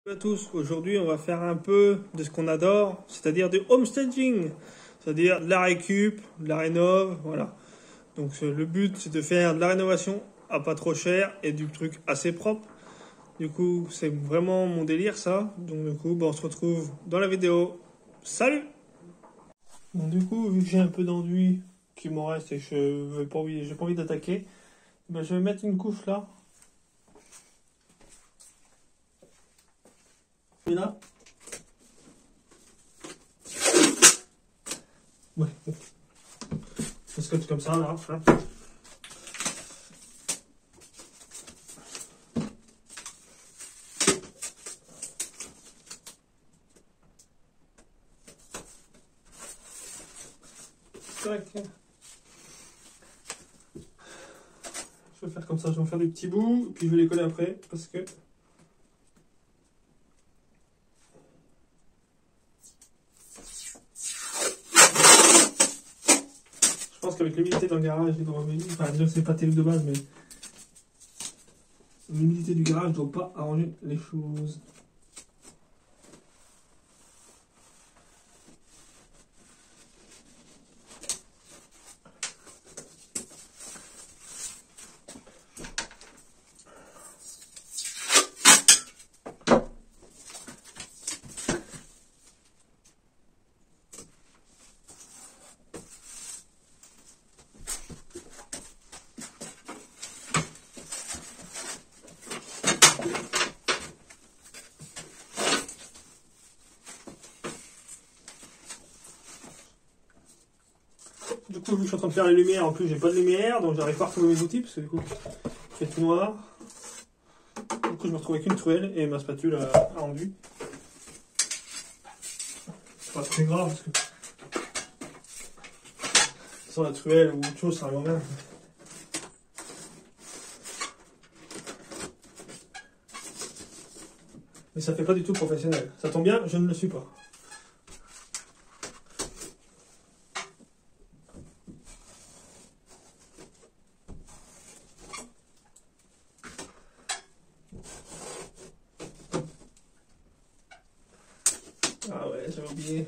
Bonjour à tous, aujourd'hui on va faire un peu de ce qu'on adore, c'est-à-dire du homestaging, c'est-à-dire de la récup, de la rénov, voilà. Donc le but c'est de faire de la rénovation à pas trop cher et du truc assez propre. Du coup c'est vraiment mon délire ça, donc du coup on se retrouve dans la vidéo. Salut! Bon du coup vu que j'ai un peu d'enduit qui m'en reste et que j'ai pas envie d'attaquer, ben, je vais mettre une couche là. Et là. Ouais. Ça se comme ça, là. Tac. Je vais faire comme ça, je vais en faire des petits bouts, puis je vais les coller après, parce que... Je pense qu'avec l'humidité dans le garage, enfin déjà c'est pas terrible de base, mais l'humidité du garage ne doit pas arranger les choses. Du coup, vu que je suis en train de faire les lumières, en plus j'ai pas de lumière, donc j'arrive pas à retrouver mes outils, parce que du coup, il fait tout noir. Du coup, je me retrouve avec une truelle et ma spatule à enduit. C'est pas très grave, parce que... sans la truelle ou autre chose, ça arrive en même. Mais ça fait pas du tout professionnel. Ça tombe bien, je ne le suis pas. Ah ouais, j'avais oublié.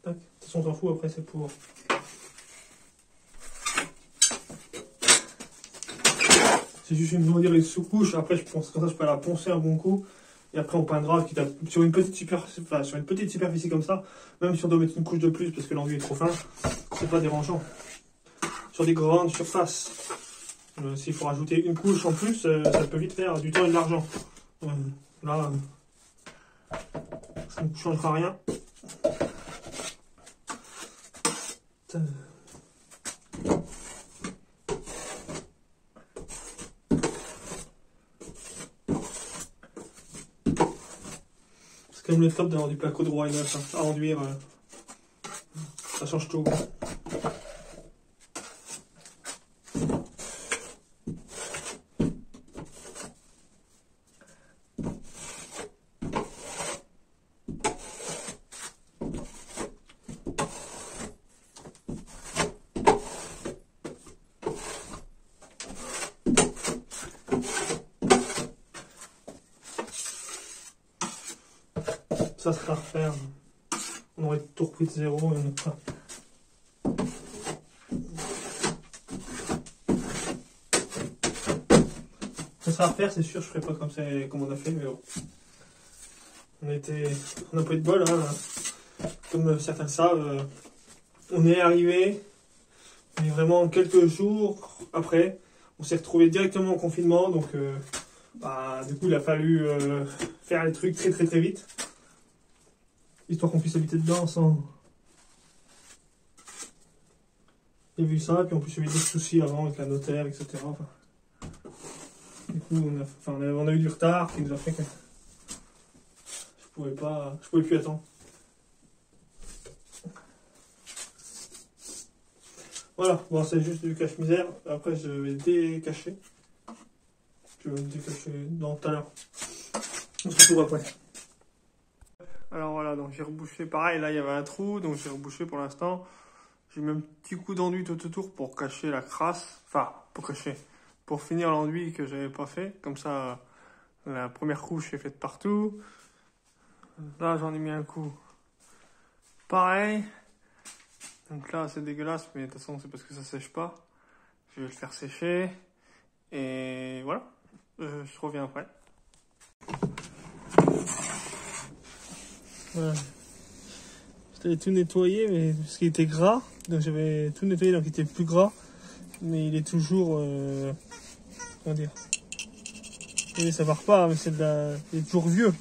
Tac. De toute façon, on s'en fout, après c'est pour... C'est juste une sous-couche, après je pense que ça je peux la poncer un bon coup, et après on peindra quitte à, sur une petite superficie comme ça, même si on doit mettre une couche de plus parce que l'enduit est trop fin, c'est pas dérangeant. Sur des grandes surfaces, s'il faut rajouter une couche en plus, ça peut vite faire du temps et de l'argent. Là, ça ne changera rien. C'est quand même le top d'avoir du placo de roi et neuf, hein, à enduire, ça change tout. ça serait à refaire. On aurait tout repris de zéro et on pas. Ça sera à refaire, c'est sûr, je ferai pas comme on a fait, mais bon. On a pas eu de bol, hein. Comme certains le savent. On est arrivé, mais vraiment quelques jours après, on s'est retrouvé directement en confinement, donc du coup il a fallu faire les trucs très vite, histoire qu'on puisse habiter dedans sans... J'ai vu ça, puis on puisse éviter des soucis avant avec la notaire, etc. Enfin, du coup on a eu du retard qui nous a fait que je pouvais plus attendre. Voilà, bon c'est juste du cache-misère, après je vais décacher. Je vais décacher dans tout à l'heure. On se retrouve après. Alors voilà, donc j'ai rebouché, pareil, là il y avait un trou, donc j'ai rebouché pour l'instant. J'ai mis un petit coup d'enduit tout autour pour cacher la crasse, enfin pour finir l'enduit que j'avais pas fait. Comme ça, la première couche est faite partout. Là j'en ai mis un coup. Pareil. Donc là c'est dégueulasse, mais de toute façon c'est parce que ça sèche pas. Je vais le faire sécher. Et voilà, je reviens après. Voilà. J'avais tout nettoyé, mais parce qu'il était gras. Donc j'avais tout nettoyé, donc il était plus gras. Mais il est toujours... comment dire, et ça part pas, mais il est toujours vieux.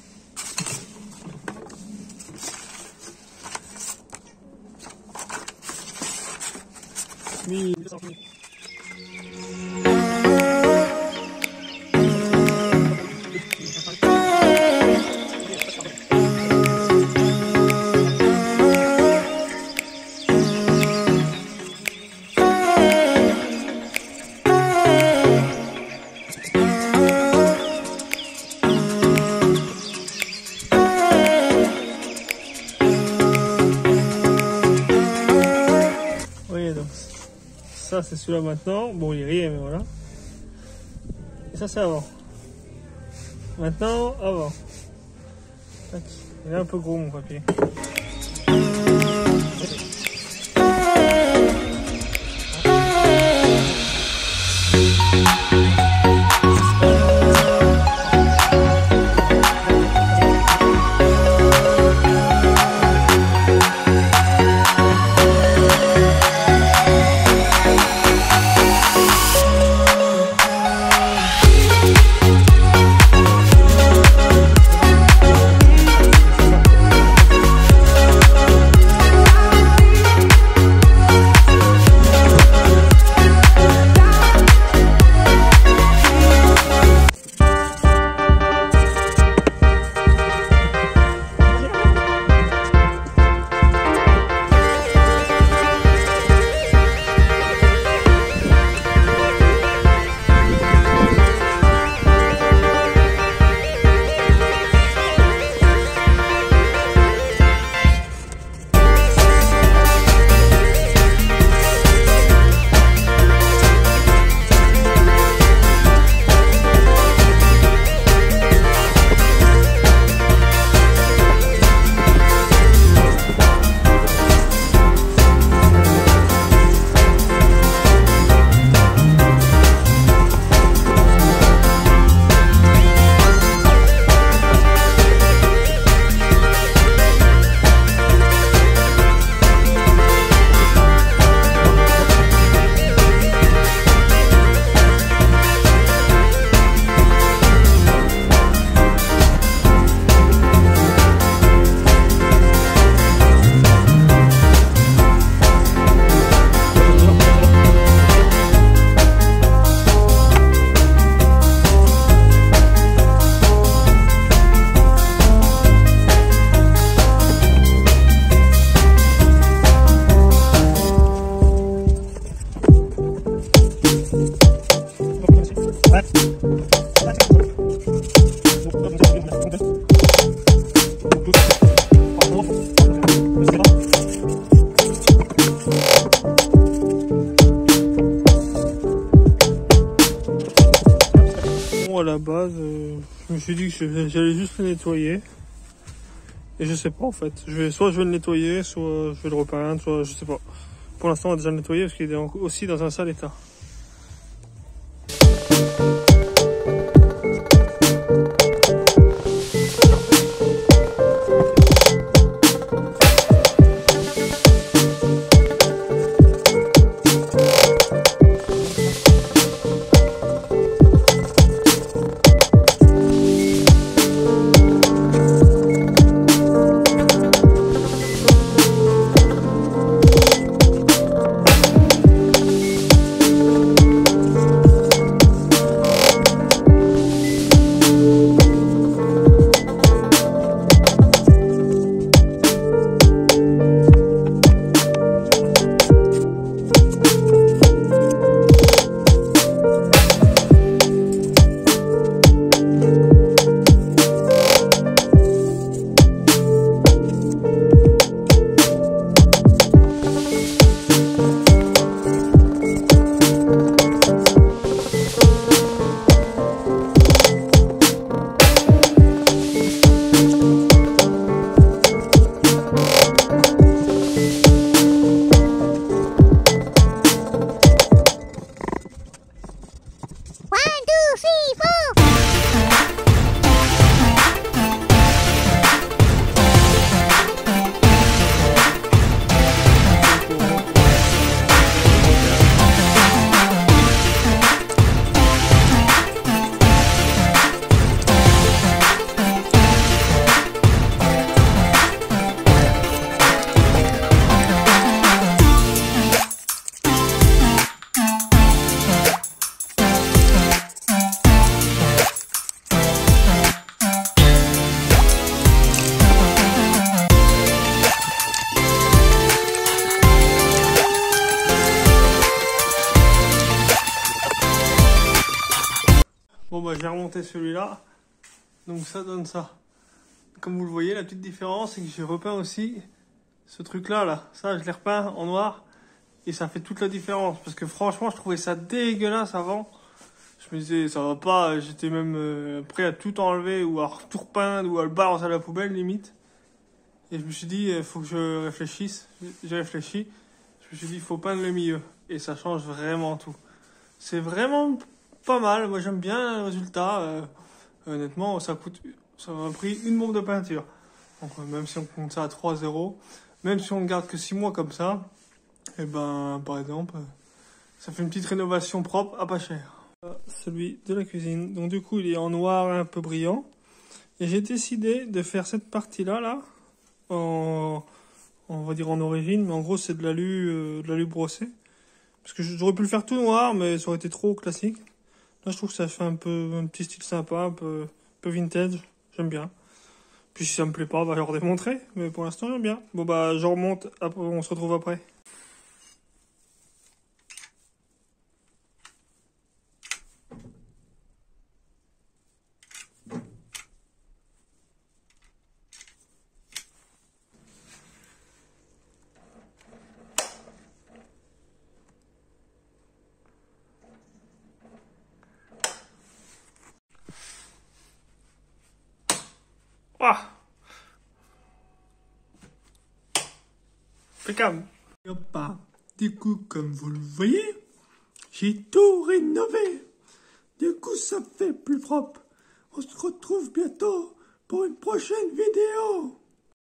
Oui. Ça c'est celui-là maintenant, bon il est rien mais voilà. Et ça c'est avant. Maintenant, avant. Tac. Il est un peu gros mon papier. Bon, à la base, je me suis dit que j'allais juste le nettoyer. Et je sais pas en fait. Soit je vais le nettoyer, soit je vais le repeindre, soit je sais pas. Pour l'instant, on va déjà le nettoyer parce qu'il est aussi dans un sale état. Bon bah j'ai remonté celui-là, donc ça donne ça. Comme vous le voyez, la petite différence c'est que j'ai repeint aussi ce truc-là, là. Ça je l'ai repeint en noir et ça fait toute la différence. Parce que franchement je trouvais ça dégueulasse avant. Je me disais ça va pas, j'étais même prêt à tout enlever ou à tout repeindre ou à le balancer à la poubelle limite. Et je me suis dit, faut que je réfléchisse. J'ai réfléchi, je me suis dit, faut peindre le milieu. Et ça change vraiment tout. C'est vraiment pas mal, moi j'aime bien le résultat. Honnêtement, ça m'a pris une bombe de peinture. Donc même si on compte ça à 3 €, même si on ne garde que 6 mois comme ça, et ben par exemple, ça fait une petite rénovation propre à pas cher. Celui de la cuisine, donc du coup il est en noir un peu brillant. Et j'ai décidé de faire cette partie-là, on va dire en origine, mais en gros c'est de l'alu brossé. Parce que j'aurais pu le faire tout noir, mais ça aurait été trop classique. Là, je trouve que ça fait un petit style sympa, un peu vintage. J'aime bien. Puis si ça me plaît pas, bah, je leur démontrer. Mais pour l'instant, j'aime bien. Bon, bah, je remonte. On se retrouve après. Ah! Impeccable. Bah, du coup, comme vous le voyez, j'ai tout rénové. Du coup, ça fait plus propre. On se retrouve bientôt pour une prochaine vidéo.